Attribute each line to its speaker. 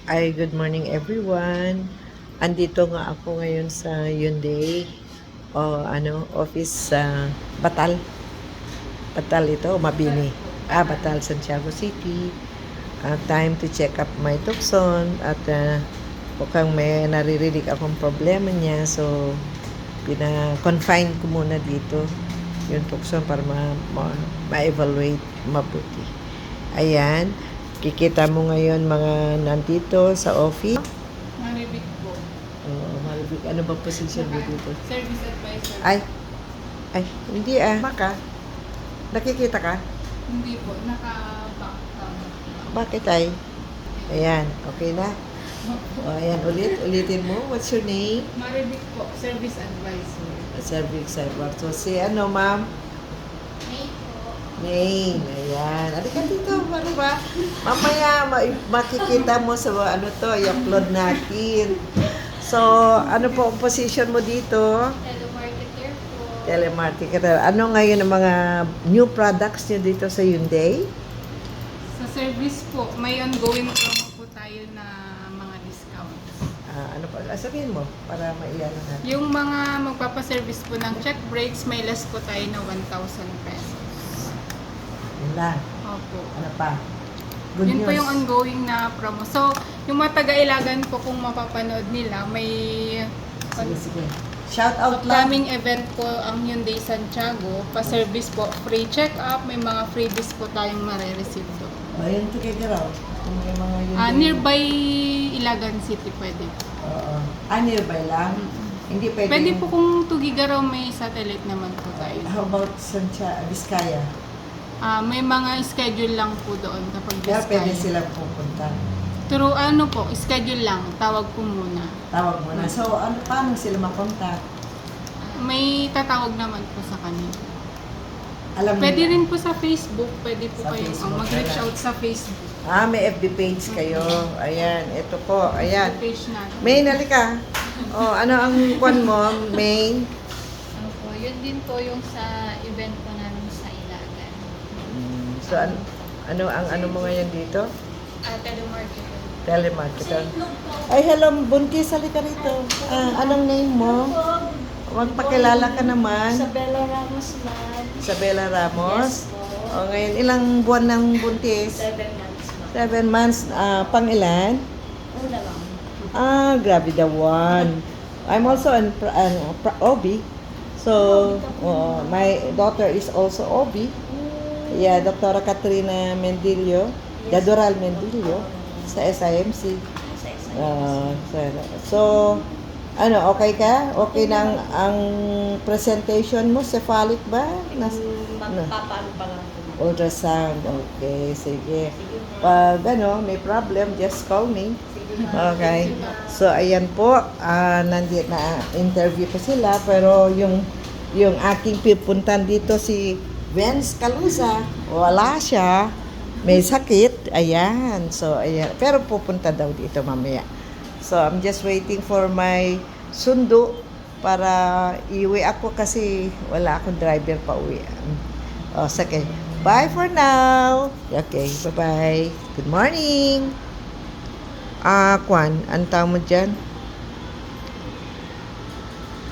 Speaker 1: Ay, good morning everyone. Andito nga ako ngayon sa Hyundai office sa Batal. Batal ito, Mabini. Batal, Santiago City. Time to check up my Tucson at mukhang may naririnig akong problema niya. So, pina-confine ko muna dito yung Tucson para ma-evaluate mabuti. Ayan. Kikita mo ngayon mga nandito sa office.
Speaker 2: Maribig po.
Speaker 1: Maribig. Ano ba position mo dito?
Speaker 2: Service advisor.
Speaker 1: Ay, hindi Maka, nakikita ka?
Speaker 2: Hindi po, naka-back cam.
Speaker 1: Bakit ay? Ayan, okay na? Ayan, ulitin mo. What's your name?
Speaker 2: Maribig po, service advisor.
Speaker 1: Service advisor. So, si ano, ma'am? Name. Ayan. Alika dito. Ano ba? Mamaya makikita mo sa ano to. I-upload natin. So, ano po ang position mo dito?
Speaker 2: Telemarketer po.
Speaker 1: Telemarketer. Ano ngayon ang mga new products nyo dito sa Hyundai?
Speaker 2: Sa service po, may ongoing promo po tayo na mga discounts.
Speaker 1: Ano pa? Sabihin mo para maiyano na.
Speaker 2: Yung mga magpapaservice po ng check breaks, may less po tayo na 1,000 pesos.
Speaker 1: Yun lang.
Speaker 2: Opo.
Speaker 1: Ano pa? Good
Speaker 2: Yun
Speaker 1: news.
Speaker 2: po yung ongoing na promo. So, yung mga taga-Ilagan po kung mapapanood nila, may
Speaker 1: Sige. Shout out lang.
Speaker 2: upcoming event po ang Hyundai Santiago. Pa-service po, free check-up, may mga freebies po tayong marireceive po.
Speaker 1: Ayun, together raw. Kung may mga Hyundai.
Speaker 2: Nearby Ilagan City pwede.
Speaker 1: Oo. Nearby lang? Hindi pwede.
Speaker 2: Pwede po kung Tugigaraw may satellite naman po tayo.
Speaker 1: How about Vizcaya?
Speaker 2: May mga schedule lang po doon kapag
Speaker 1: Kaya pwede
Speaker 2: Vizcaya.
Speaker 1: silang pupunta.
Speaker 2: Pero ano po, schedule lang, tawag po muna.
Speaker 1: Tawag mo na. So, paano sila makontak?
Speaker 2: May tatawag naman po sa kanila.
Speaker 1: Alam
Speaker 2: Pwede
Speaker 1: nila.
Speaker 2: rin po sa Facebook, pwede po
Speaker 1: Sa
Speaker 2: kayo
Speaker 1: Facebook,
Speaker 2: mag-reach
Speaker 1: wala.
Speaker 2: out sa Facebook.
Speaker 1: May FB page kayo. Ayan, ito po. Ayan.
Speaker 2: Page natin.
Speaker 1: Main, halika. Ano ang kwan mo? Main?
Speaker 3: Ano po, yun din po yung sa event po namin sa Ilagan.
Speaker 1: So, ano mo ngayon dito?
Speaker 3: Telemarketer.
Speaker 1: Telemarketer. Ay, hello, buntis. Halika rito. Anong name mo? Magpakilala ka naman.
Speaker 3: Isabella Ramos man.
Speaker 1: Isabella Ramos.
Speaker 3: Yes po.
Speaker 1: Ngayon, ilang buwan ng buntis?
Speaker 3: 7 months man.
Speaker 1: 7 months. Pang ilan?
Speaker 3: Una lang.
Speaker 1: Grabe the one. I'm also an OB. So, my daughter is also OB. Yeah, Dr. Katrina Mendillo, Dadoral Mendillo sa SIMC. So, okay ka? Okay na ang presentation mo? Cephalic ba?
Speaker 3: Magpapaano pa lang po.
Speaker 1: Ultrasound. Okay, sige. Pag may problem, just call me. Okay. So, ayan po. Nandito na interview pa sila. Pero yung aking pipuntan dito si Vince Calusa, wala siya. May sakit. Ayan. So, ayan. Pero pupunta daw dito mamaya. So, I'm just waiting for my sundo para iuwi ako kasi wala akong driver pa uwi. Sige. Bye for now. Okay, bye-bye. Good morning. Kwan, ang tawag mo dyan?